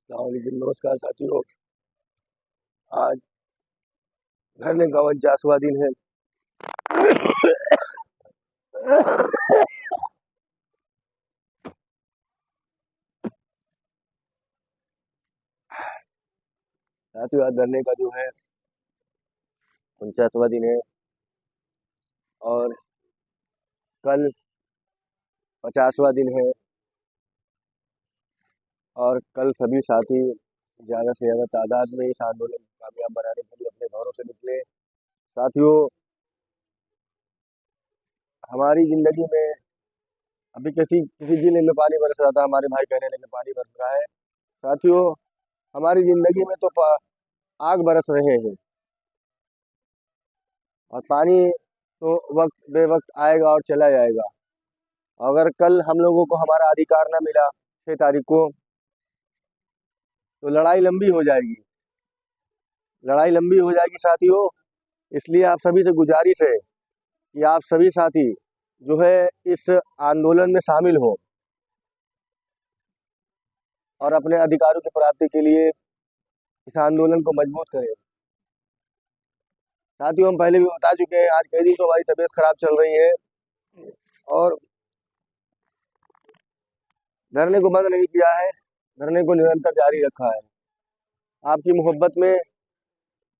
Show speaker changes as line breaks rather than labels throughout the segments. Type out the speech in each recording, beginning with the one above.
वालेकुम नमस्कार साथियों। आज धरने का 49वां दिन है। साथियों, आज धरने का जो है 49वां दिन है और कल 50वां दिन है। और कल सभी साथी ज़्यादा से ज़्यादा तादाद में इस आंदोलन को कामयाब बनाने के लिए अपने घरों से निकले। साथियों, हमारी ज़िंदगी में अभी किसी किसी जिले में पानी बरस रहा था, हमारे भाई कहने लगे पानी बरस रहा है। साथियों, हमारी ज़िंदगी में तो आग बरस रहे हैं और पानी तो वक्त बेवक्त आएगा और चला जाएगा। अगर कल हम लोगों को हमारा अधिकार न मिला 6 तारीख को, तो लड़ाई लंबी हो जाएगी। लड़ाई लंबी हो जाएगी साथियों। इसलिए आप सभी से गुजारिश है कि आप सभी साथी जो है इस आंदोलन में शामिल हो और अपने अधिकारों की प्राप्ति के लिए इस आंदोलन को मजबूत करें। साथियों, हम पहले भी बता चुके हैं, आज कई दिन तो हमारी तबीयत खराब चल रही है और धरने को बंद नहीं किया है, धरने को निरंतर जारी रखा है। आपकी मोहब्बत में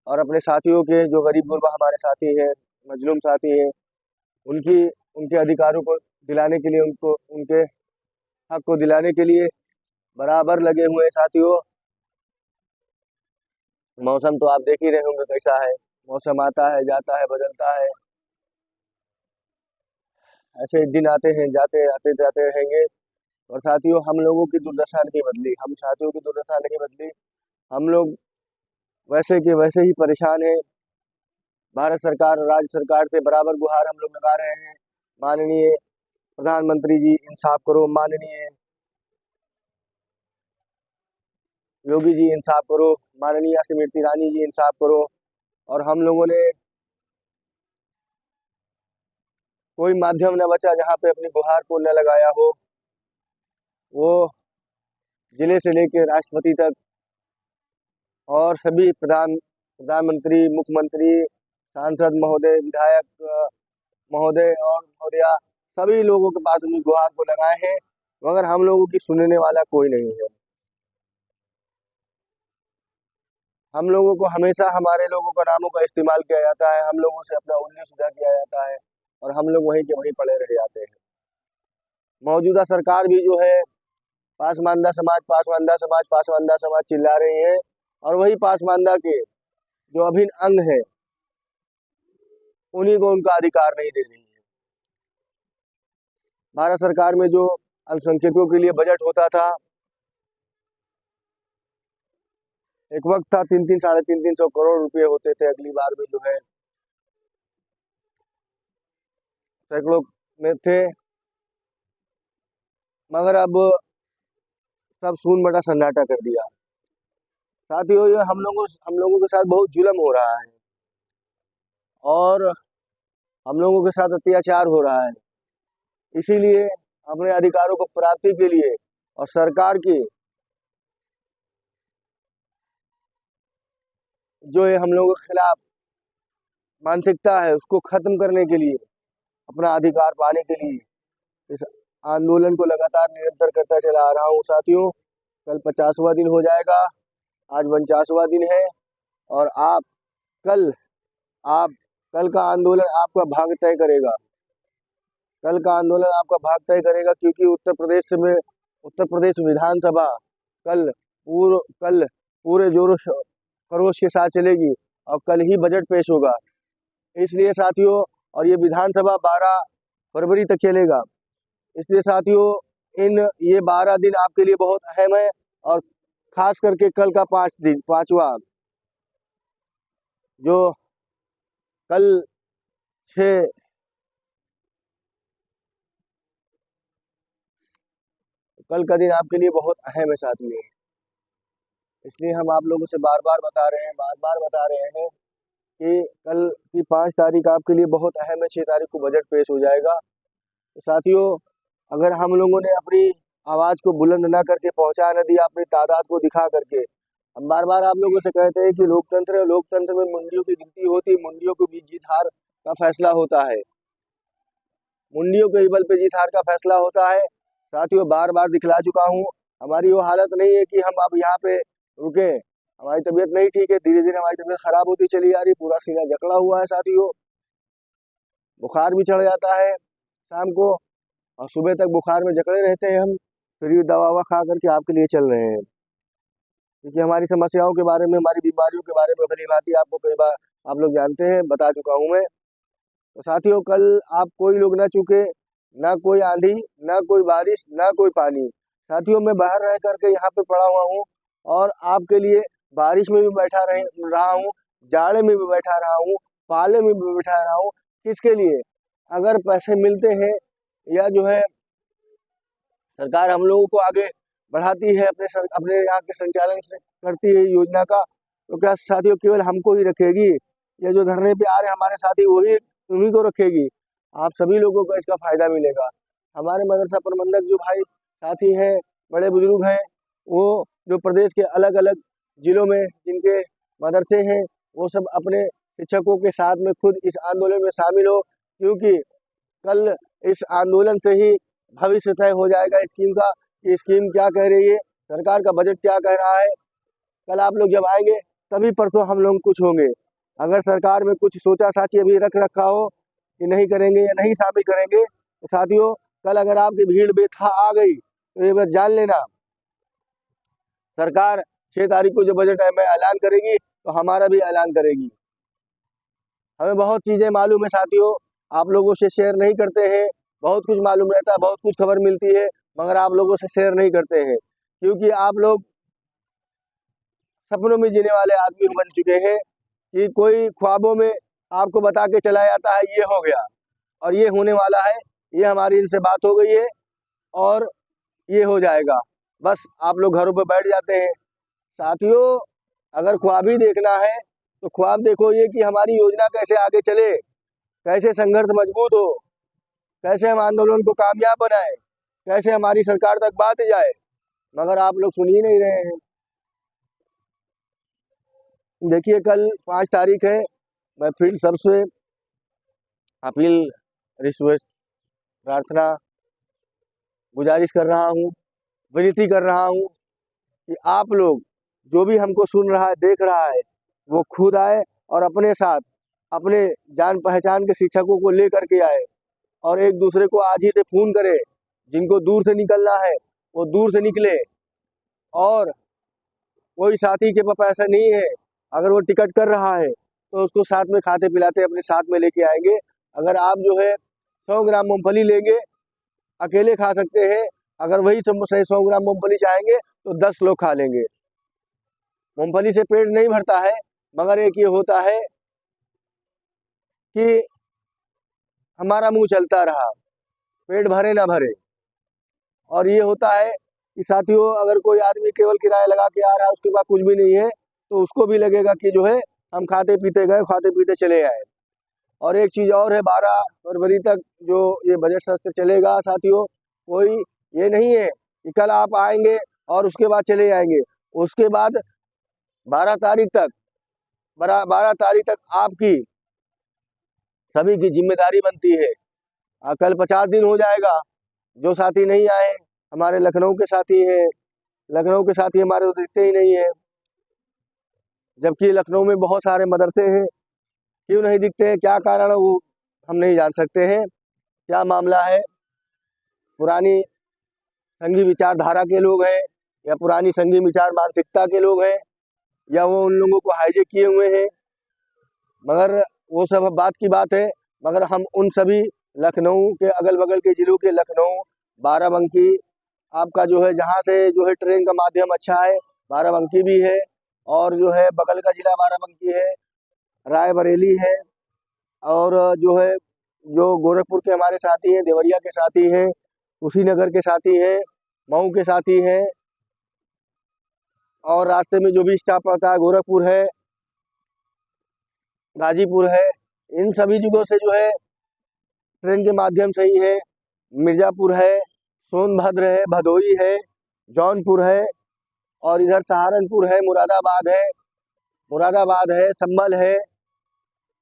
और अपने साथियों के, जो गरीब गुरबा हमारे साथी हैं, मजलूम साथी हैं, उनकी उनके अधिकारों को दिलाने के लिए, उनको उनके हक को दिलाने के लिए बराबर लगे हुए हैं। साथियों, मौसम तो आप देख ही रहे होंगे कैसा है। मौसम आता है, जाता है, बदलता है। ऐसे दिन आते हैं, जाते आते जाते रहेंगे। और साथियों, हम लोगों की दुर्दशा नहीं बदली, हम साथियों की दुर्दशा नहीं बदली। हम लोग वैसे के वैसे ही परेशान हैं। भारत सरकार और राज्य सरकार से बराबर गुहार हम लोग लगा रहे हैं। माननीय प्रधानमंत्री जी इंसाफ करो, माननीय योगी जी इंसाफ करो, माननीय स्मृति ईरानी जी इंसाफ करो। और हम लोगों ने कोई माध्यम न बचा जहाँ पे अपनी गुहार को न लगाया हो। वो जिले से लेकर राष्ट्रपति तक और सभी प्रधानमंत्री, मुख्यमंत्री, सांसद महोदय, विधायक महोदय और महोदया, सभी लोगों के पास अपनी गुहार को लगाए हैं, मगर हम लोगों की सुनने वाला कोई नहीं है। हम लोगों को हमेशा हमारे लोगों का नामों का इस्तेमाल किया जाता है, हम लोगों से अपना उंगली सीधा किया जाता है और हम लोग वहीं के वहीं पड़े रह जाते हैं। मौजूदा सरकार भी जो है पासमानदा समाज, पासमानदा समाज, पासमानदा समाज चिल्ला रही है और वही पासमानदा के जो अभिन्न अंग है, उन्हीं को उनका अधिकार नहीं दे रही है। भारत सरकार में जो अल्पसंख्यकों के लिए बजट होता था, एक वक्त था 3-3, 350 करोड़ रुपए होते थे। अगली बार में जो है सैकड़ों में थे, मगर अब सब शून्य बटा सन्नाटा कर दिया। साथियों, ये हम लोगों के साथ बहुत जुल्म हो रहा है और हम लोगों के साथ अत्याचार हो रहा है। इसीलिए अपने अधिकारों को प्राप्ति के लिए और सरकार की जो है हम लोगों के खिलाफ मानसिकता है, उसको खत्म करने के लिए, अपना अधिकार पाने के लिए इस आंदोलन को लगातार निरंतर करता चला आ रहा हूँ। साथियों, कल 50वां दिन हो जाएगा, आज 49वां दिन है और कल आप कल का आंदोलन आपका भाग्य तय करेगा। कल का आंदोलन आपका भाग्य तय करेगा, क्योंकि उत्तर प्रदेश विधानसभा कल कल पूरे जोरों खरोश के साथ चलेगी और कल ही बजट पेश होगा। इसलिए साथियों, और ये विधानसभा 12 फरवरी तक चलेगा। इसलिए साथियों, ये 12 दिन आपके लिए बहुत अहम है और खास करके कल का 5वां जो कल 6 कल का दिन आपके लिए बहुत अहम है साथियों। इसलिए हम आप लोगों से बार बार बता रहे हैं कि कल की 5 तारीख आपके लिए बहुत अहम है। 6 तारीख को बजट पेश हो जाएगा। तो साथियों, अगर हम लोगों ने अपनी आवाज को बुलंद ना करके पहुंचा न दिया अपनी तादाद को दिखा करके। हम बार बार आप लोगों से कहते हैं कि लोकतंत्र है, लोकतंत्र में मुंडियों की गिनती होती है, मुंडियों के बीच जीत हार का फैसला होता है, मुंडियों के बल पे जीत हार का फैसला होता है। साथियों बार बार दिखला चुका हूँ, हमारी वो हालत नहीं है कि हम अब यहाँ पे रुके। हमारी तबीयत नहीं ठीक है, धीरे धीरे हमारी तबीयत खराब होती चली जा रही, पूरा सीना जकड़ा हुआ है साथियों, बुखार भी चढ़ जाता है शाम को और सुबह तक बुखार में जकड़े रहते हैं हम। फिर भी दवा ववा खा करके आपके लिए चल रहे हैं, क्योंकि हमारी समस्याओं के बारे में, हमारी बीमारियों के बारे में भली भांति आपको कई बार आप लोग जानते हैं, बता चुका हूँ मैं। तो साथियों कल आप कोई लोग ना चूके, ना कोई आंधी, ना कोई बारिश, ना कोई पानी। साथियों मैं बाहर रह करके यहाँ पे पड़ा हुआ हूँ और आपके लिए बारिश में भी बैठा रहा हूँ, जाड़े में भी बैठा रहा हूँ, पाले में भी बैठा रहा हूँ। किसके लिए? अगर पैसे मिलते हैं या जो है सरकार हम लोगों को आगे बढ़ाती है, अपने यहाँ के संचालन से करती है योजना का, तो क्या साथियों केवल हमको ही रखेगी? या जो धरने पे आ रहे हमारे साथी वही उन्हीं को रखेगी? आप सभी लोगों को इसका फायदा मिलेगा। हमारे मदरसा प्रबंधक जो भाई साथी हैं, बड़े बुजुर्ग हैं, वो जो प्रदेश के अलग अलग जिलों में जिनके मदरसे हैं, वो सब अपने शिक्षकों के साथ में खुद इस आंदोलन में शामिल हो, क्योंकि कल इस आंदोलन से ही भविष्य तय हो जाएगा स्कीम का, कि स्कीम क्या कह रही है, सरकार का बजट क्या कह रहा है। कल आप लोग जब आएंगे तभी परसों हम लोग कुछ होंगे। अगर सरकार में कुछ सोचा साची अभी रख रखा हो कि नहीं करेंगे या नहीं शामिल करेंगे, तो साथियों कल अगर आपकी भीड़ बेथा आ गई तो ये बस जान लेना, सरकार 6 तारीख को जो बजट है मैं ऐलान करेगी तो हमारा भी ऐलान करेगी। हमें बहुत चीज़ें मालूम है साथियों, आप लोगों से शेयर नहीं करते हैं। बहुत कुछ मालूम रहता है, बहुत कुछ खबर मिलती है, मगर आप लोगों से शेयर नहीं करते हैं, क्योंकि आप लोग सपनों में जीने वाले आदमी बन चुके हैं कि कोई ख्वाबों में आपको बता के चला जाता है ये हो गया और ये होने वाला है, ये हमारी इनसे बात हो गई है और ये हो जाएगा, बस आप लोग घरों पर बैठ जाते हैं। साथियों अगर ख्वाब ही देखना है तो ख्वाब देखो ये कि हमारी योजना कैसे आगे चले, कैसे संघर्ष मजबूत हो, कैसे हम आंदोलन को कामयाब बनाए, कैसे हमारी सरकार तक बात जाए, मगर आप लोग सुन ही नहीं रहे हैं। देखिए कल 5 तारीख है, मैं फिर सबसे अपील, रिक्वेस्ट, प्रार्थना, गुजारिश कर रहा हूँ, विनती कर रहा हूँ कि आप लोग जो भी हमको सुन रहा है, देख रहा है, वो खुद आए और अपने साथ अपने जान पहचान के शिक्षकों को ले करके आए और एक दूसरे को आज ही से फोन करे। जिनको दूर से निकलना है वो दूर से निकले, और कोई साथी के पास पैसा नहीं है, अगर वो टिकट कर रहा है तो उसको साथ में खाते पिलाते अपने साथ में लेके आएंगे। अगर आप जो है 100 ग्राम मूंगफली लेंगे, अकेले खा सकते हैं, अगर वही 100 ग्राम मूंगफली चाहेंगे तो 10 लोग खा लेंगे। मूंगफली से पेट नहीं भरता है, मगर एक ये होता है कि हमारा मुंह चलता रहा, पेट भरे ना भरे। और ये होता है कि साथियों अगर कोई आदमी केवल किराया लगा के आ रहा है, उसके पास कुछ भी नहीं है, तो उसको भी लगेगा कि जो है हम खाते पीते गए, खाते पीते चले आए। और एक चीज़ और है, 12 फरवरी तक जो ये बजट सत्र चलेगा साथियों, कोई ये नहीं है कि कल आप आएंगे और उसके बाद चले जाएंगे। उसके बाद 12 तारीख तक 12 तारीख तक आपकी सभी की जिम्मेदारी बनती है। कल 50 दिन हो जाएगा, जो साथी नहीं आए, हमारे लखनऊ के साथी हैं, लखनऊ के साथी हमारे तो दिखते ही नहीं है, जबकि लखनऊ में बहुत सारे मदरसे हैं। क्यों नहीं दिखते हैं, क्या कारण है, वो हम नहीं जान सकते हैं। क्या मामला है, पुरानी संघी विचारधारा के लोग हैं या पुरानी संघी विचार मानसिकता के लोग हैं, या वो उन लोगों को हाईजेक किए हुए हैं, मगर वो सब बात की बात है। मगर हम उन सभी लखनऊ के अगल बगल के जिलों के, लखनऊ, बाराबंकी, आपका जो है जहाँ से जो है ट्रेन का माध्यम अच्छा है, बाराबंकी भी है, और जो है बगल का जिला बाराबंकी है, रायबरेली है, और जो है जो गोरखपुर के हमारे साथी हैं, देवरिया के साथी हैं, कुशीनगर के साथी हैं, मऊ के साथी हैं, और रास्ते में जो भी स्टॉप पड़ता है, गोरखपुर है, गाजीपुर है, इन सभी जगहों से जो है ट्रेन के माध्यम से ही है, मिर्ज़ापुर है, सोनभद्र है, भदोही है, जौनपुर है, और इधर सहारनपुर है, मुरादाबाद है, संभल है।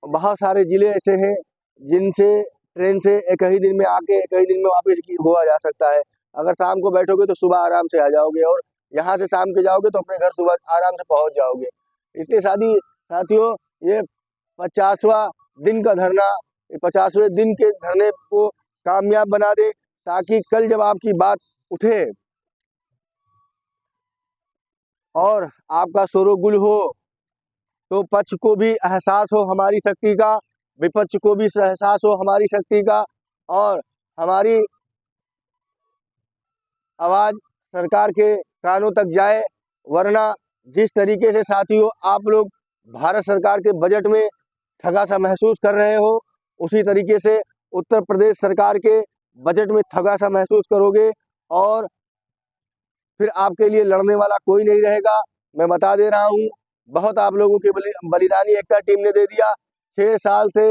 बहुत सारे जिले ऐसे हैं जिनसे ट्रेन से एक ही दिन में आके एक ही दिन में वापस हुआ जा सकता है। अगर शाम को बैठोगे तो सुबह आराम से आ जाओगे, और यहाँ से शाम के जाओगे तो अपने घर सुबह आराम से पहुँच जाओगे। इसलिए साथियों, ये 50वां दिन का धरना, 50वें दिन के धरने को कामयाब बना दे, ताकि कल जब आपकी बात उठे और आपका शोरगुल हो तो पक्ष को भी एहसास हो हमारी शक्ति का, विपक्ष को भी एहसास हो हमारी शक्ति का, और हमारी आवाज़ सरकार के कानों तक जाए। वरना जिस तरीके से साथियों आप लोग भारत सरकार के बजट में ठगा सा महसूस कर रहे हो, उसी तरीके से उत्तर प्रदेश सरकार के बजट में ठगा सा महसूस करोगे, और फिर आपके लिए लड़ने वाला कोई नहीं रहेगा। मैं बता दे रहा हूँ, बहुत आप लोगों के बलिदानी एकता टीम ने दे दिया। 6 साल से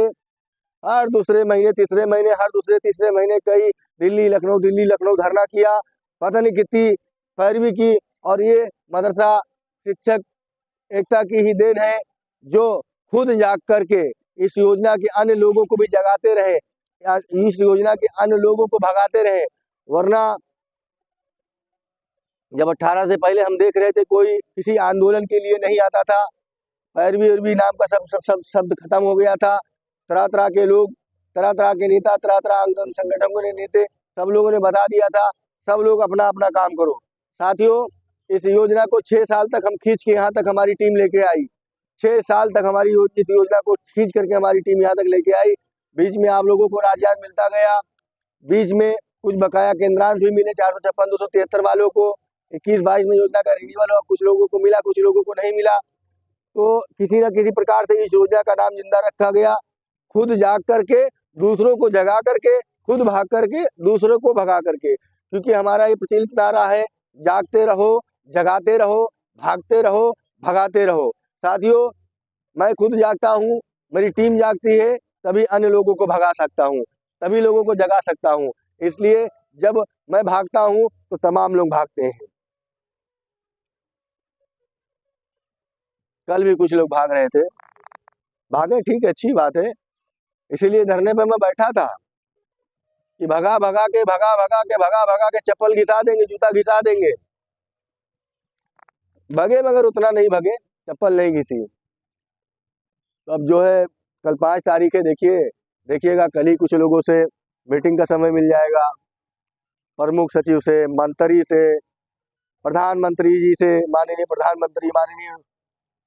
हर दूसरे महीने, तीसरे महीने, हर दूसरे तीसरे महीने कई दिल्ली लखनऊ धरना किया, पता नहीं कितनी पैरवी की। और ये मदरसा शिक्षक एकता की ही देन है, जो खुद जाग करके इस योजना के अन्य लोगों को भी जगाते रहे, इस योजना के अन्य लोगों को भगाते रहे। वरना जब 18 से पहले हम देख रहे थे कोई किसी आंदोलन के लिए नहीं आता था, पैरवी उर्वी नाम का सब शब्द खत्म हो गया था। तरह तरह के लोग, तरह तरह के नेता, तरह तरह आंदोलन संगठनों के नेता, सब लोगों ने बता दिया था, सब लोग अपना अपना काम करो। साथियों, इस योजना को 6 साल तक हम खींच के यहाँ तक हमारी टीम लेके आई, 6 साल तक हमारी इस योजना को खींच करके हमारी टीम यहाँ तक लेके आई। बीच में आप लोगों को राजयान मिलता गया, बीच में कुछ बकाया केंद्रांश भी मिले 456 273 वालों को, 21-22 में योजना का रिन्यूअल हुआ, कुछ लोगों को मिला, कुछ लोगों को नहीं मिला। तो किसी न किसी प्रकार से इस योजना का नाम जिंदा रखा गया। खुद जाग करके दूसरों को जगा करके, खुद भाग करके दूसरों को भगा करके, क्योंकि हमारा ये प्रचलित नारा है, जागते रहो, जगाते रहो, भागते रहो, भगाते रहो। साथियों, मैं खुद जागता हूँ, मेरी टीम जागती है, तभी अन्य लोगों को भगा सकता हूँ, तभी लोगों को जगा सकता हूँ। इसलिए जब मैं भागता हूँ तो तमाम लोग भागते हैं। कल भी कुछ लोग भाग रहे थे, भागे, ठीक है, अच्छी बात है। इसीलिए धरने पे मैं बैठा था कि भगा भगा के चप्पल घिसा देंगे, जूता घिसा देंगे। भगे मगर उतना नहीं भगे, चप्पल नहीं घिसी। तो अब जो है कल 5 तारीख है, देखिएगा कल ही कुछ लोगों से मीटिंग का समय मिल जाएगा, प्रमुख सचिव से, मंत्री से, प्रधानमंत्री जी से, माननीय प्रधानमंत्री, माननीय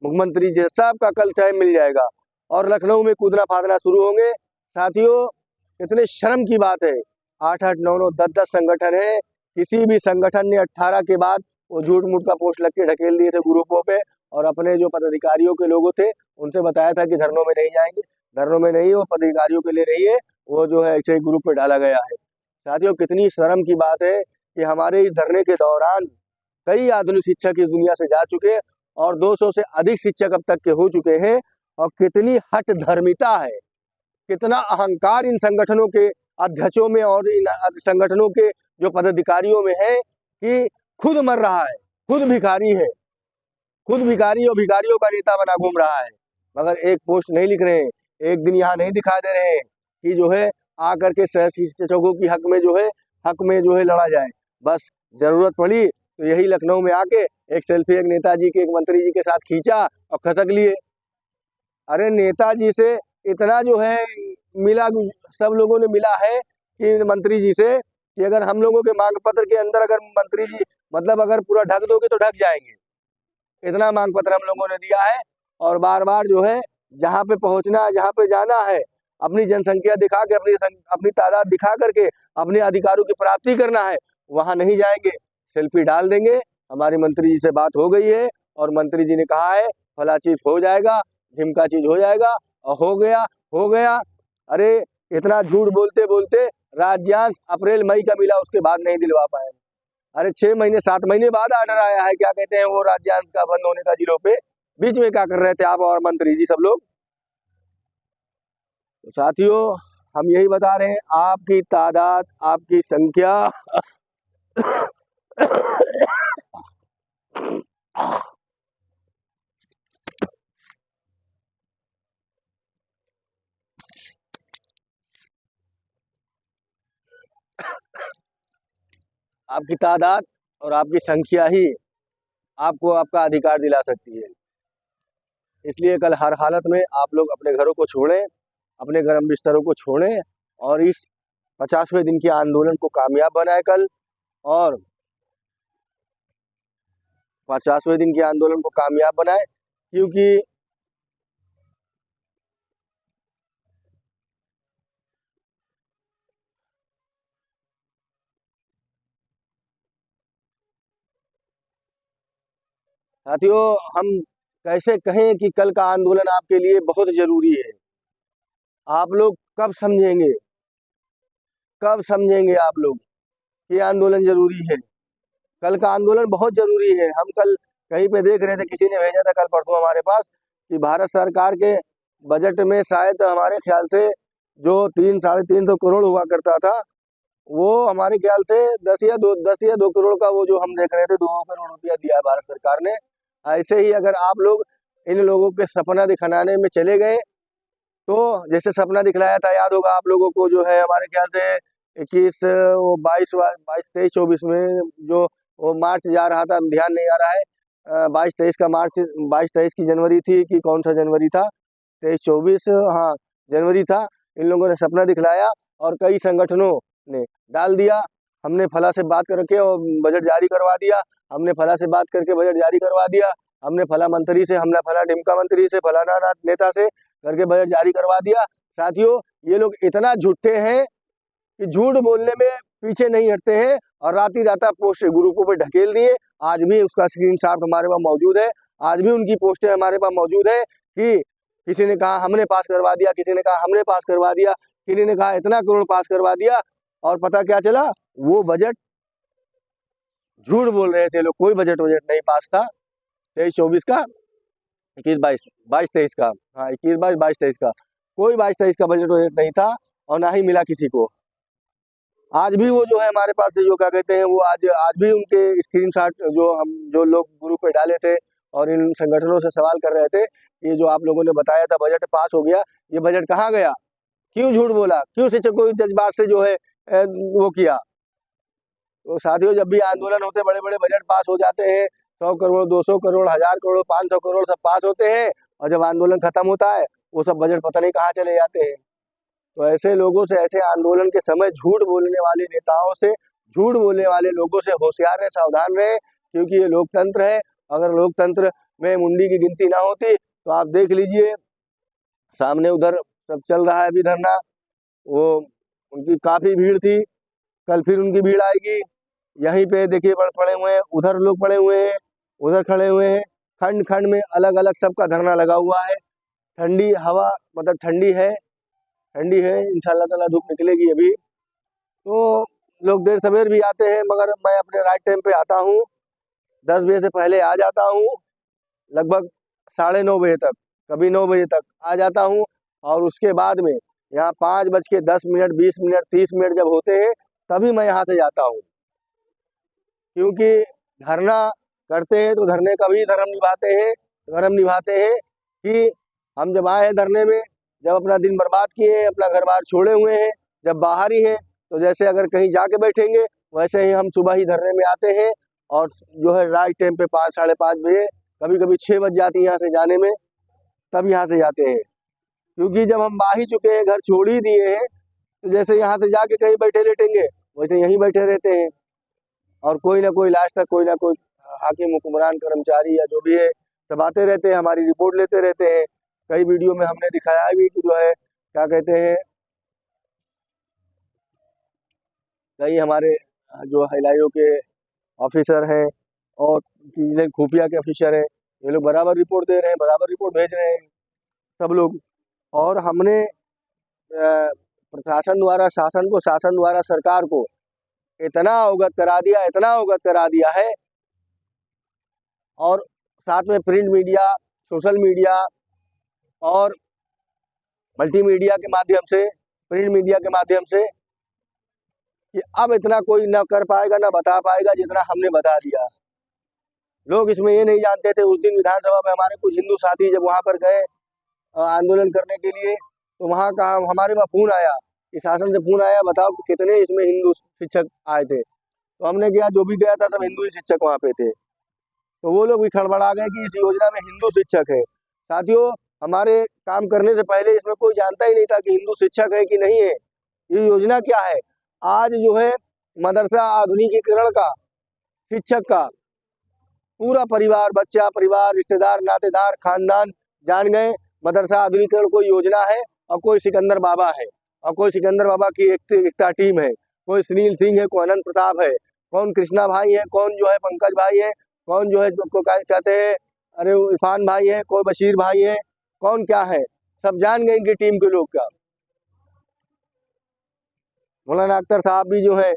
मुख्यमंत्री जी, सबका कल टाइम मिल जाएगा, और लखनऊ में कूदना फादना शुरू होंगे। साथियों, इतने शर्म की बात है, 8-8, 9-9, 10-10 संगठन है, किसी भी संगठन ने 18 के बाद वो झूठ मूठ का पोस्ट लग के ढकेल दिए थे ग्रुपों पे, और अपने जो पदाधिकारियों के लोगों थे उनसे बताया था कि धरनों में नहीं जाएंगे, धरनों में नहीं, वो पदाधिकारियों के लिए नहीं है, वो जो है ऐसे ग्रुप पे डाला गया है। साथियों, कितनी शर्म की बात है कि हमारे इस धरने के दौरान कई आधुनिक शिक्षक इस दुनिया से जा चुके, और 200 से अधिक शिक्षक अब तक के हो चुके हैं। और कितनी हट धर्मिता है, कितना अहंकार इन संगठनों के अध्यक्षों में और इन संगठनों के जो पदाधिकारियों में है, कि खुद मर रहा है, खुद भिखारी है, खुद भिखारी और भिखारियों का नेता बना घूम रहा है, मगर एक पोस्ट नहीं लिख रहे हैं, एक दिन यहाँ नहीं दिखा दे रहे हैं कि जो है आकर के शिक्षकों की हक में जो है लड़ा जाए। बस जरूरत पड़ी तो यही लखनऊ में आके एक सेल्फी एक नेताजी के, एक मंत्री जी के साथ खींचा और खसक लिए। अरे नेताजी से इतना जो है मिला, सब लोगों ने मिला है कि मंत्री जी से, कि अगर हम लोगों के मांग पत्र के अंदर अगर मंत्री जी मतलब अगर पूरा ढक दोगे तो ढक जाएंगे, इतना मांग पत्र हम लोगों ने दिया है। और बार बार जो है जहाँ पे पहुँचना है, जहाँ पे जाना है, अपनी जनसंख्या दिखा के, अपनी तादाद दिखा करके अपने अधिकारों की प्राप्ति करना है, वहाँ नहीं जाएंगे, सेल्फी डाल देंगे। हमारी मंत्री जी से बात हो गई है, और मंत्री जी ने कहा है फला चीज हो जाएगा, ढिमका चीज हो जाएगा, और हो गया। अरे इतना झूठ बोलते बोलते राज्यांश अप्रैल मई का मिला, उसके बाद नहीं दिलवा पाए। अरे 6 महीने 7 महीने बाद आर्डर आया है, क्या कहते हैं वो राज्यांश का बंद होने का जिलों पे, बीच में क्या कर रहे थे आप और मंत्री जी सब लोग। तो साथियों, हम यही बता रहे हैं, आपकी तादाद, आपकी संख्या आपकी तादाद और आपकी संख्या ही आपको आपका अधिकार दिला सकती है। इसलिए कल हर हालत में आप लोग अपने घरों को छोड़ें, अपने गर्म बिस्तरों को छोड़ें और इस 50वें दिन के आंदोलन को कामयाब बनाए कल। और 50वें दिन के आंदोलन को कामयाब बनाए, क्योंकि साथियों, हम कैसे कहें कि कल का आंदोलन आपके लिए बहुत जरूरी है। आप लोग कब समझेंगे, कब समझेंगे आप लोग कि आंदोलन जरूरी है? कल का आंदोलन बहुत जरूरी है। हम कल कहीं पे देख रहे थे, किसी ने भेजा था कल परसों हमारे पास कि भारत सरकार के बजट में शायद हमारे ख्याल से जो 3-350 करोड़ हुआ करता था, वो हमारे ख्याल से 10 या 2 करोड़ का, वो जो हम देख रहे थे 2 करोड़ रुपया दिया है भारत सरकार ने। ऐसे ही अगर आप लोग इन लोगों के सपना दिखाने में चले गए, तो जैसे सपना दिखलाया था, याद होगा आप लोगों को, जो है हमारे ख्याल से 21, वो 22, 23, 24 में जो वो मार्च जा रहा था, ध्यान नहीं आ रहा है, 22-23 का मार्च, 22-23 की जनवरी थी कि कौन सा जनवरी था, 23-24, हाँ जनवरी था। इन लोगों ने सपना दिखलाया और कई संगठनों ने डाल दिया, हमने फला से बात करके और बजट जारी करवा दिया, हमने फला से बात करके बजट जारी करवा दिया, हमने फला मंत्री से, हमने फला ढिमका मंत्री से, फलाना नेता से करके बजट जारी करवा दिया। साथियों, ये लोग इतना झूठे हैं कि झूठ बोलने में पीछे नहीं हटते हैं और रात ही रात पोस्ट ग्रुपों पे ढकेल दिए। आज भी उसका स्क्रीनशॉट हमारे पास मौजूद है, आज भी उनकी पोस्टें हमारे पास मौजूद है कि किसी ने कहा हमने पास करवा दिया, किसी ने कहा हमने पास करवा दिया, किसी ने कहा इतना करोड़ पास करवा दिया। और पता क्या चला, वो बजट झूठ बोल रहे थे लोग, कोई बजट नहीं पास था 23-24 का, 21-22, 22-23 का, हाँ 21-22, 22-23 का, कोई 22-23 का बजट नहीं था और ना ही मिला किसी को। आज भी वो जो है हमारे पास जो क्या कहते हैं, वो आज आज भी उनके स्क्रीनशॉट जो हम जो लोग ग्रुप पे डाले थे और इन संगठनों से सवाल कर रहे थे, ये जो आप लोगों ने बताया था बजट पास हो गया, ये बजट कहाँ गया? क्यों झूठ बोला? क्यों शिक्षकों को जज्बात से जो है वो किया? तो साथियों, जब भी आंदोलन होते, बड़े बड़े बजट पास हो जाते हैं, 100 करोड़, 200 करोड़, 1000 करोड़, 500 करोड़ सब पास होते हैं, और जब आंदोलन खत्म होता है वो सब बजट पता नहीं कहाँ चले जाते हैं। तो ऐसे लोगों से, ऐसे आंदोलन के समय झूठ बोलने वाले नेताओं से, झूठ बोलने वाले लोगों से होशियार रहे, सावधान रहे, क्योंकि ये लोकतंत्र है। अगर लोकतंत्र में मुंडी की गिनती ना होती तो आप देख लीजिए, सामने उधर सब चल रहा है अभी धरना, वो उनकी काफी भीड़ थी, कल फिर उनकी भीड़ आएगी। यहीं पे देखिए पड़े हुए हैं, उधर लोग पड़े हुए हैं, उधर खड़े हुए हैं, खंड खंड में अलग अलग सबका धरना लगा हुआ है। ठंडी हवा, मतलब ठंडी है, ठंडी है, इंशाल्लाह ताला धूप निकलेगी अभी। तो लोग देर सवेर भी आते हैं, मगर मैं अपने राइट टाइम पे आता हूँ, 10 बजे से पहले आ जाता हूँ, लगभग 9:30 बजे तक, कभी 9 बजे तक आ जाता हूँ। और उसके बाद में यहाँ 5:10 मिनट, 20 मिनट, 30 मिनट जब होते हैं, तभी मैं यहाँ से जाता हूँ, क्योंकि धरना करते हैं तो धरने का भी धर्म निभाते हैं, धर्म निभाते हैं कि हम जब आए हैं धरने में, जब अपना दिन बर्बाद किए हैं, अपना घर बार छोड़े हुए हैं, जब बाहर ही हैं, तो जैसे अगर कहीं जाके बैठेंगे, वैसे ही हम सुबह ही धरने में आते हैं। और जो है राइट टाइम पे 5-5:30 बजे, कभी कभी 6 बज जाती है यहाँ से जाने में, तब यहाँ से जाते हैं। क्योंकि जब हम आ ही चुके हैं, घर छोड़ ही दिए हैं, तो जैसे यहाँ से जाके कहीं बैठे लेटेंगे, वैसे यहीं बैठे रहते हैं। और कोई ना कोई लास्ट तक, कोई ना कोई हाकिम, हुक्मरान, कर्मचारी या जो भी है, सब आते रहते हैं, हमारी रिपोर्ट लेते रहते हैं। कई वीडियो में हमने दिखाया भी कि जो है क्या कहते हैं, कई हमारे जो हिलाइयों के ऑफिसर हैं और जिले खुफिया के ऑफिसर हैं, ये लोग बराबर रिपोर्ट दे रहे हैं, बराबर रिपोर्ट भेज रहे हैं सब लोग। और हमने प्रशासन द्वारा, शासन को, शासन द्वारा सरकार को इतना अवगत करा दिया, इतना अवगत करा दिया है। और साथ में प्रिंट मीडिया, सोशल मीडिया और मल्टीमीडिया के माध्यम से, प्रिंट मीडिया के माध्यम से, कि अब इतना कोई ना कर पाएगा ना बता पाएगा जितना हमने बता दिया। लोग इसमें ये नहीं जानते थे, उस दिन विधानसभा में हमारे कुछ हिंदू साथी जब वहां पर गए आंदोलन करने के लिए, तो वहां का हमारे पास फोन आया कि शासन से फोन आया, बताओ कि कितने इसमें हिंदू शिक्षक आए थे। तो हमने किया, जो भी गया था सब हिंदू ही शिक्षक वहाँ पे थे। तो वो लोग भी खड़बड़ा गए कि इस योजना में हिंदू शिक्षक है। साथियों, हमारे काम करने से पहले इसमें कोई जानता ही नहीं था कि हिंदू शिक्षक है कि नहीं है। ये योजना क्या है? आज जो है मदरसा आधुनिकीकरण का, शिक्षक का पूरा परिवार, बच्चा, परिवार, रिश्तेदार, नातेदार, खानदान जान गए मदरसा आधुनिकीकरण कोई योजना है और कोई सिकंदर बाबा है और कोई सिकंदर बाबा की एकता टीम है, कोई सुनील सिंह है, कोई अनंत प्रताप है, कौन कृष्णा भाई है, कौन जो है पंकज भाई है, कौन जो है को कहते हैं अरे इरफान भाई है, कोई बशीर भाई है, कौन क्या है, सब जान गए इनकी टीम के लोग का। मौलाना अख्तर साहब भी जो है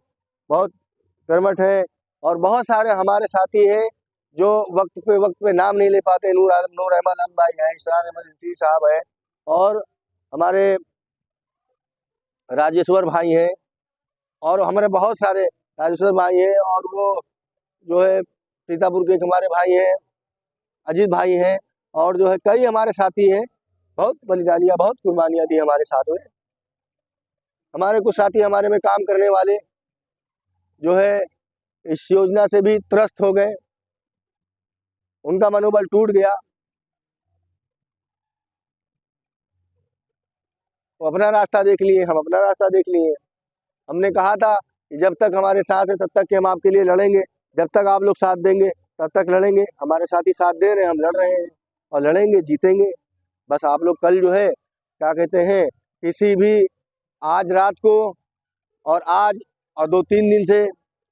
बहुत कर्मठ है और बहुत सारे हमारे साथी हैं जो वक्त पे नाम नहीं ले पाते। नूर अहमद अन भाई हैं, इशरार अहमद इंसी साहब है और हमारे राजेश्वर भाई हैं और हमारे बहुत सारे राजेश्वर भाई हैं और वो जो है सीतापुर के हमारे भाई हैं, अजीत भाई हैं और जो है कई हमारे साथी हैं। बहुत बलिदानियाँ, बहुत कुर्बानियाँ दी हमारे साथ में। हमारे कुछ साथी हमारे में काम करने वाले जो है इस योजना से भी त्रस्त हो गए, उनका मनोबल टूट गया, वो अपना रास्ता देख लिए, हम अपना रास्ता देख लिए। हमने कहा था कि जब तक हमारे साथ है तब तक कि हम आपके लिए लड़ेंगे, जब तक आप लोग साथ देंगे तब तक लड़ेंगे। हमारे साथी साथ दे रहे हैं, हम लड़ रहे हैं और लड़ेंगे, जीतेंगे। बस आप लोग कल जो है क्या कहते हैं, किसी भी आज रात को और आज और 2-3 दिन से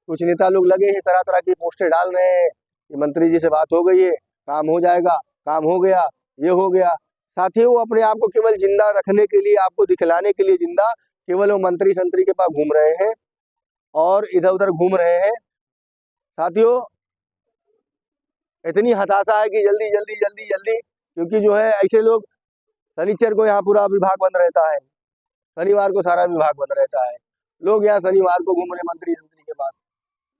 कुछ नेता लोग लगे हैं, तरह तरह की पोस्टें डाल रहे हैं कि मंत्री जी से बात हो गई है, काम हो जाएगा, काम हो गया, ये हो गया। साथियों, वो अपने आप को केवल जिंदा रखने के लिए, आपको दिखलाने के लिए जिंदा, केवल वो मंत्री संतरी के पास घूम रहे हैं और इधर उधर घूम रहे हैं। साथियों, इतनी हताशा है कि जल्दी जल्दी जल्दी जल्दी, क्योंकि जो है ऐसे लोग, शनिचर को यहाँ पूरा विभाग बंद रहता है, शनिवार को सारा विभाग बंद रहता है, लोग यहाँ शनिवार को घूम रहे मंत्री संतरी के पास।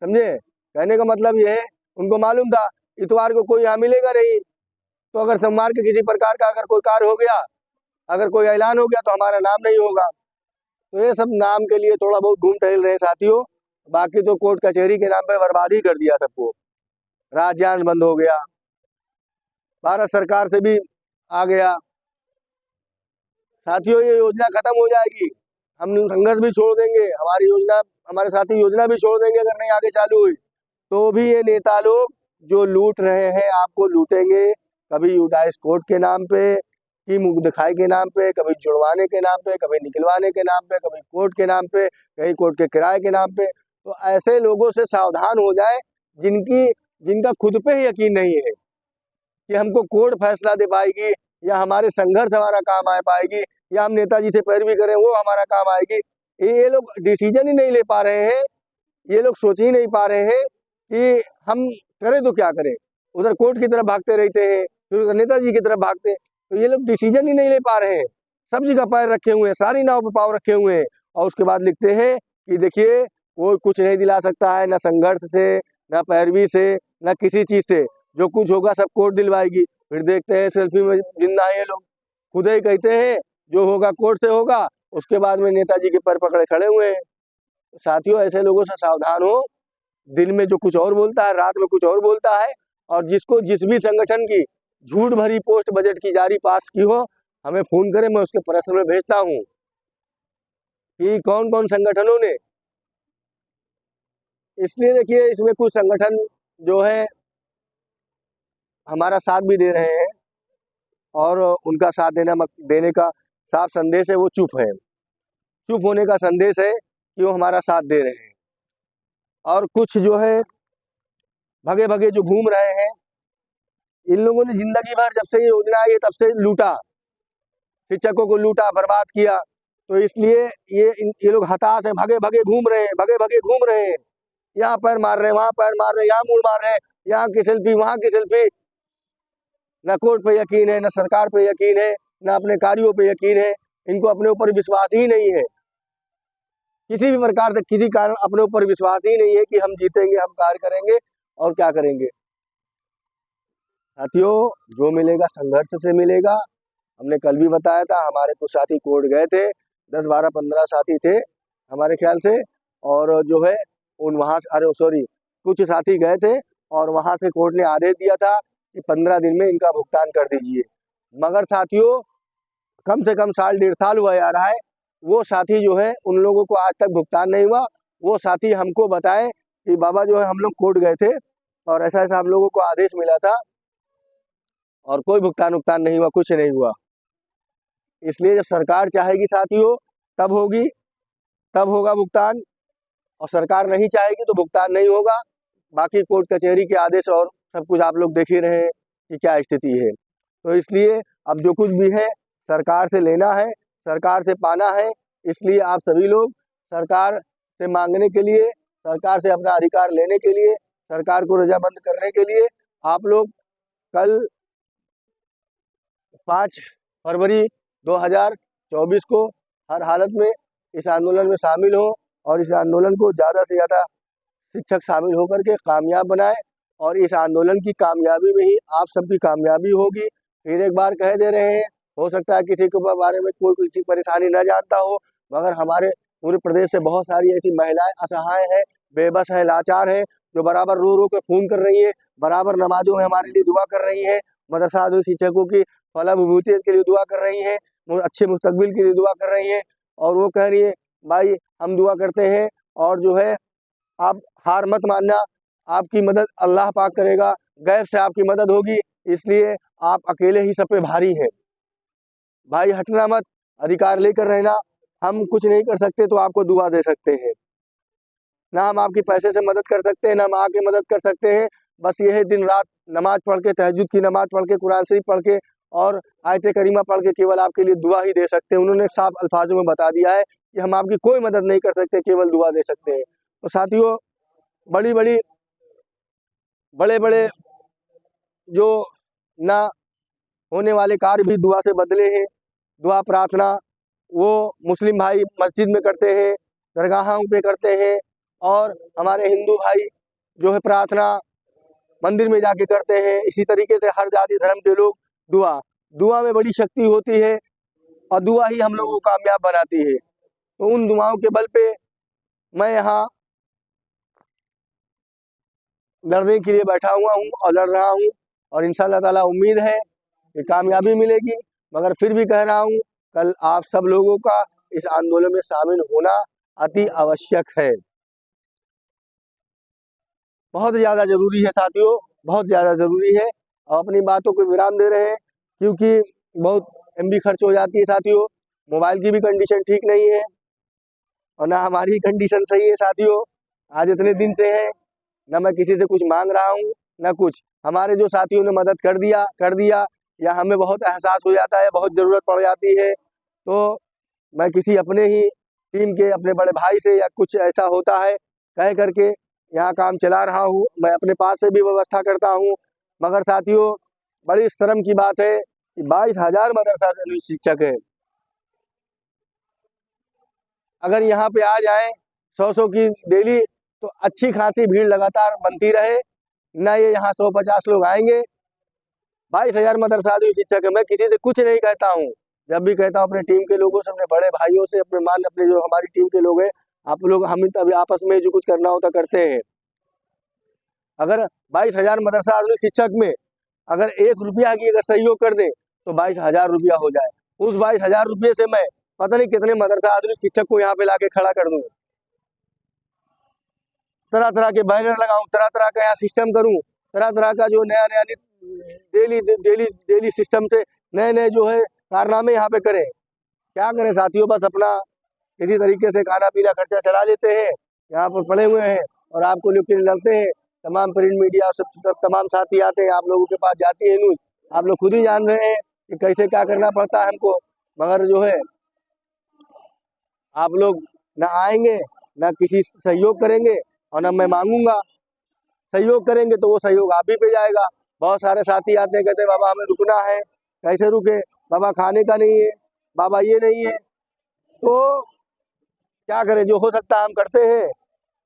समझे? कहने का मतलब ये है, उनको मालूम था इतवार को कोई यहाँ मिलेगा नहीं, तो अगर सोमवार के किसी प्रकार का अगर कोई कार्य हो गया, अगर कोई ऐलान हो गया तो हमारा नाम नहीं होगा। तो ये सब नाम के लिए थोड़ा बहुत घूम टहल रहे साथियों, बाकी तो कोर्ट कचहरी के नाम पे बर्बाद ही कर दिया सबको। राजयांश बंद हो गया, भारत सरकार से भी आ गया। साथियों, ये योजना खत्म हो जाएगी, हम संघर्ष भी छोड़ देंगे, हमारी योजना, हमारे साथी योजना भी छोड़ देंगे अगर नहीं आगे चालू हुई। तो भी ये नेता लोग जो लूट रहे हैं आपको लूटेंगे, कभी यूडाइस कोर्ट के नाम पे, कि मुंह दिखाई के नाम पे, कभी जुड़वाने के नाम पे, कभी निकलवाने के नाम पे, कभी कोर्ट के नाम पे, कहीं कोर्ट के किराए के नाम पे। तो ऐसे लोगों से सावधान हो जाए जिनका खुद पे ही यकीन नहीं है कि हमको कोर्ट फैसला दे पाएगी या हमारे संघर्ष हमारा काम आ पाएगी या हम नेताजी से पैरवी करें वो हमारा काम आएगी। ये लोग डिसीजन ही नहीं ले पा रहे हैं, ये लोग सोच ही नहीं पा रहे हैं कि हम करें तो क्या करें। उधर कोर्ट की तरफ भागते रहते हैं, फिर उधर नेताजी की तरफ भागते हैं, तो ये लोग डिसीजन ही नहीं ले पा रहे हैं। सब जगह पैर रखे हुए हैं, सारी नाव पे पाँव रखे हुए हैं और उसके बाद लिखते हैं कि देखिए कोई कुछ नहीं दिला सकता है, ना संघर्ष से, ना पैरवी से, ना किसी चीज से, जो कुछ होगा सब कोर्ट दिलवाएगी। फिर देखते हैं सेल्फी में जिंदा है ये लोग, खुद ही कहते हैं जो होगा कोर्ट से होगा, उसके बाद में नेताजी के पैर पकड़े खड़े हुए हैं। साथियों, ऐसे लोगों से सावधान हो, दिन में जो कुछ और बोलता है रात में कुछ और बोलता है, और जिसको जिस भी संगठन की झूठ भरी पोस्ट बजट की जारी पास की हो, हमें फोन करें, मैं उसके प्रश्न में भेजता हूँ कि कौन कौन संगठनों ने। इसलिए देखिए, इसमें कुछ संगठन जो है हमारा साथ भी दे रहे हैं और उनका साथ देने का साफ संदेश है, वो चुप है, चुप होने का संदेश है कि वो हमारा साथ दे रहे हैं। और कुछ जो है भगे भगे जो घूम रहे हैं, इन लोगों ने जिंदगी भर जब से ये योजना आई है तब से लूटा, शिक्षकों को लूटा, बर्बाद किया। तो इसलिए ये लोग हताश हैं, भगे भगे घूम रहे हैं, भगे भगे घूम रहे हैं, यहाँ पैर मार रहे हैं, वहाँ पैर मार रहे हैं, यहाँ मुड़ मार रहे हैं, यहाँ की सेल्फी, वहाँ की सेल्फी। न कोर्ट पे यकीन है, न सरकार पे यकीन है, न अपने कार्यों पे यकीन है, इनको अपने ऊपर विश्वास ही नहीं है। किसी भी प्रकार से किसी कारण अपने ऊपर विश्वास ही नहीं है कि हम जीतेंगे, हम कार्य करेंगे और क्या करेंगे। साथियों, जो मिलेगा संघर्ष से मिलेगा। हमने कल भी बताया था, हमारे कुछ साथी कोर्ट गए थे, 10, 12, 15 साथी थे हमारे ख्याल से, और जो है उन वहाँ अरे सॉरी, कुछ साथी गए थे और वहाँ से कोर्ट ने आदेश दिया था कि 15 दिन में इनका भुगतान कर दीजिए। मगर साथियों, कम से कम साल 1.5 साल हुआ जा रहा है, वो साथी जो है उन लोगों को आज तक भुगतान नहीं हुआ। वो साथी हमको बताए कि बाबा जो है हम लोग कोर्ट गए थे और ऐसा ऐसा हम लोगों को आदेश मिला था और कोई भुगतान नहीं हुआ, कुछ नहीं हुआ। इसलिए जब सरकार चाहेगी साथियों तब होगा भुगतान, और सरकार नहीं चाहेगी तो भुगतान नहीं होगा। बाकी कोर्ट कचहरी के आदेश और सब कुछ आप लोग देख ही रहे हैं कि क्या स्थिति है। तो इसलिए अब जो कुछ भी है सरकार से लेना है, सरकार से पाना है। इसलिए आप सभी लोग सरकार से मांगने के लिए, सरकार से अपना अधिकार लेने के लिए, सरकार को रजामंद करने के लिए आप लोग कल 5 फरवरी 2024 को हर हालत में इस आंदोलन में शामिल हो और इस आंदोलन को ज़्यादा से ज़्यादा शिक्षक शामिल होकर के कामयाब बनाए। और इस आंदोलन की कामयाबी में ही आप सबकी कामयाबी होगी। फिर एक बार कह दे रहे हैं, हो सकता है किसी के बारे में कोई किसी परेशानी न जानता हो, मगर हमारे पूरे प्रदेश से बहुत सारी ऐसी महिलाएं असहाय हैं, बेबस हैं, लाचार हैं, जो बराबर रो रो के खून कर रही है, बराबर नमाजों में हमारे लिए दुआ कर रही है, मदरसा शिक्षकों की फला विभूति के लिए दुआ कर रही है, अच्छे मुस्तकबिल के लिए दुआ कर रही है। और वो कह रही है भाई हम दुआ करते हैं और जो है आप हार मत मानना, आपकी मदद अल्लाह पाक करेगा, गैब से आपकी मदद होगी, इसलिए आप अकेले ही सब पे भारी हैं। भाई हटना मत, अधिकार लेकर रहना। हम कुछ नहीं कर सकते तो आपको दुआ दे सकते हैं, ना हम आपकी पैसे से मदद कर सकते हैं, ना हम आके मदद कर सकते हैं। बस यह दिन रात नमाज पढ़ के, तहज्जुद की नमाज पढ़ के, कुरान शरीफ पढ़ के और आयत करीमा पढ़ के केवल आपके लिए दुआ ही दे सकते हैं। उन्होंने साफ अल्फाजों में बता दिया है कि हम आपकी कोई मदद नहीं कर सकते, केवल दुआ दे सकते हैं। तो साथियों, बड़े बड़े जो ना होने वाले कार्य भी दुआ से बदले हैं। दुआ प्रार्थना वो मुस्लिम भाई मस्जिद में करते हैं, दरगाहों पे करते हैं, और हमारे हिंदू भाई जो है प्रार्थना मंदिर में जाके करते हैं। इसी तरीके से हर जाति धर्म के लोग दुआ में बड़ी शक्ति होती है और दुआ ही हम लोगों को कामयाब बनाती है। तो उन दुआओं के बल पे मैं यहाँ लड़ने के लिए बैठा हुआ हूँ और लड़ रहा हूँ, और इंशाअल्लाह ताला उम्मीद है कि कामयाबी मिलेगी। मगर फिर भी कह रहा हूँ, कल आप सब लोगों का इस आंदोलन में शामिल होना अति आवश्यक है, बहुत ज़्यादा ज़रूरी है साथियों, बहुत ज़्यादा ज़रूरी है। और अपनी बातों को विराम दे रहे हैं क्योंकि बहुत MB खर्च हो जाती है साथियों, मोबाइल की भी कंडीशन ठीक नहीं है और ना हमारी कंडीशन सही है साथियों। आज इतने दिन से है, ना मैं किसी से कुछ मांग रहा हूँ ना कुछ। हमारे जो साथियों ने मदद कर दिया, या हमें बहुत एहसास हो जाता है, बहुत ज़रूरत पड़ जाती है, तो मैं किसी अपने ही टीम के अपने बड़े भाई से या कुछ ऐसा होता है कह करके यहाँ काम चला रहा हूँ। मैं अपने पास से भी व्यवस्था करता हूँ। मगर साथियों, बड़ी शर्म की बात है कि 22,000 मदरसा शिक्षक है। अगर यहाँ पे आ जाए 100 की डेली, तो अच्छी खासी भीड़ लगातार बनती रहे ना। ये यहाँ 150 लोग आएंगे, 22,000 मदरसा शिक्षक है। मैं किसी से कुछ नहीं कहता हूँ, जब भी कहता हूँ अपने टीम के लोगों से, अपने बड़े भाइयों से, अपने जो हमारी टीम के लोग हैं, आप लोग हम अभी आपस में जो कुछ करना होता करते हैं। अगर 22,000 मदरसा शिक्षक में अगर 1 रुपया की अगर सहयोग कर दे तो 22,000 रुपया हो जाए। उस 22,000 रुपये से मैं पता नहीं कितने मदरसा आधुनिक शिक्षक को यहाँ पे लाके खड़ा कर दूँ, तरह तरह के बैनर लगाऊं, तरह तरह का यहाँ सिस्टम करूं, तरह तरह का जो नया नया डेली सिस्टम से नए नए जो है कारनामे यहाँ पे करें। क्या करें साथियों, बस अपना किसी तरीके से खाना पीना खर्चा चला लेते हैं, यहाँ पर पड़े हुए हैं और आपको लेकर लड़ते हैं। तमाम प्रिंट मीडिया सब तमाम साथी आते हैं, आप लोगों के पास जाती है न्यूज़, आप लोग खुद ही जान रहे हैं कि कैसे क्या करना पड़ता है हमको। मगर जो है आप लोग ना आएंगे, ना किसी सहयोग करेंगे, और ना मैं मांगूंगा। सहयोग करेंगे तो वो सहयोग आप ही पे जाएगा। बहुत सारे साथी आते हैं, कहते हैं बाबा हमें रुकना है, कैसे रुके बाबा, खाने का नहीं है बाबा, ये नहीं है। तो क्या करें, जो हो सकता है हम करते हैं,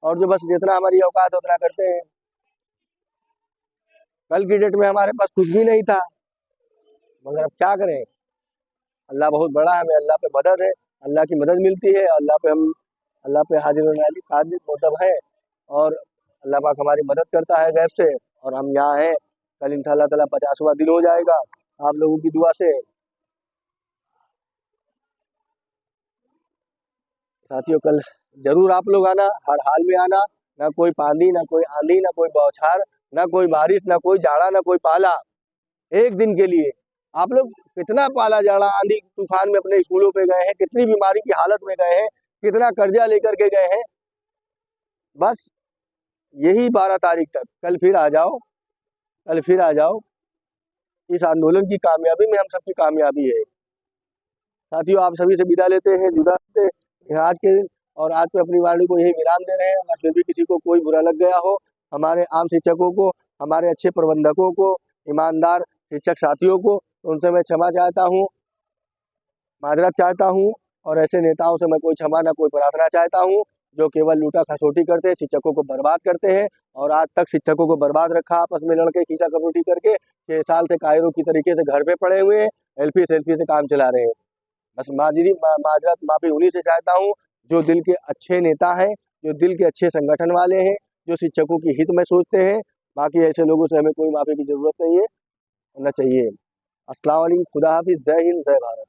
और जो बस जितना हमारी औकात है उतना करते हैं। कल की डेट में हमारे पास कुछ भी नहीं था, मगर अब क्या करें। अल्लाह बहुत बड़ा है, हमें अल्लाह पे मदद है, अल्लाह की मदद मिलती है, अल्लाह पे हाजिर होने कादिर मतलब है, और अल्लाह पाक हमारी मदद करता है गैब से, और हम यहाँ हैं। कल इंशाअल्लाह ताला 50वां दिन हो जाएगा आप लोगों की दुआ से। साथियों, कल जरूर आप लोग आना, हर हाल में आना, ना कोई पानी, ना कोई आंधी, ना कोई बौछार, ना कोई बारिश, ना कोई जाड़ा, ना कोई पाला। एक दिन के लिए आप लोग कितना पाला जाड़ा आंधी तूफान में अपने स्कूलों पे गए हैं, कितनी बीमारी की हालत में गए हैं, कितना कर्जा लेकर के गए हैं। बस यही 12 तारीख तक, कल फिर आ जाओ, कल फिर आ जाओ। इस आंदोलन की कामयाबी में हम सबकी कामयाबी है। साथियों, आप सभी से विदा लेते हैं, जुदा लेते हैं आज के दिन, और आज पे अपनी वाणी को यही विराम दे रहे हैं। अगर फिर भी किसी को कोई बुरा लग गया हो, हमारे आम शिक्षकों को, हमारे अच्छे प्रबंधकों को, ईमानदार शिक्षक साथियों को, तो उनसे मैं क्षमा चाहता हूँ, माजरत चाहता हूँ। और ऐसे नेताओं से मैं कोई क्षमा ना कोई प्रार्थना चाहता हूँ, जो केवल लूटा खसोटी करते हैं, शिक्षकों को बर्बाद करते हैं, और आज तक शिक्षकों को बर्बाद रखा, आपस में लड़के खींचा कटौती करके 6 साल से कायरों की तरीके से घर पे पड़े हुए हैं, एलपी सेल्फी से काम चला रहे हैं। बस माजरत माफी उन्हीं से चाहता हूँ, जो दिल के अच्छे नेता हैं, जो दिल के अच्छे संगठन वाले हैं, जो शिक्षकों की हित में सोचते हैं। बाकी ऐसे लोगों से हमें कोई माफी की जरूरत नहीं है, होना चाहिए। अस्सलाम वालेकुम, खुदा हाफिज, जय हिंद, जय भारत।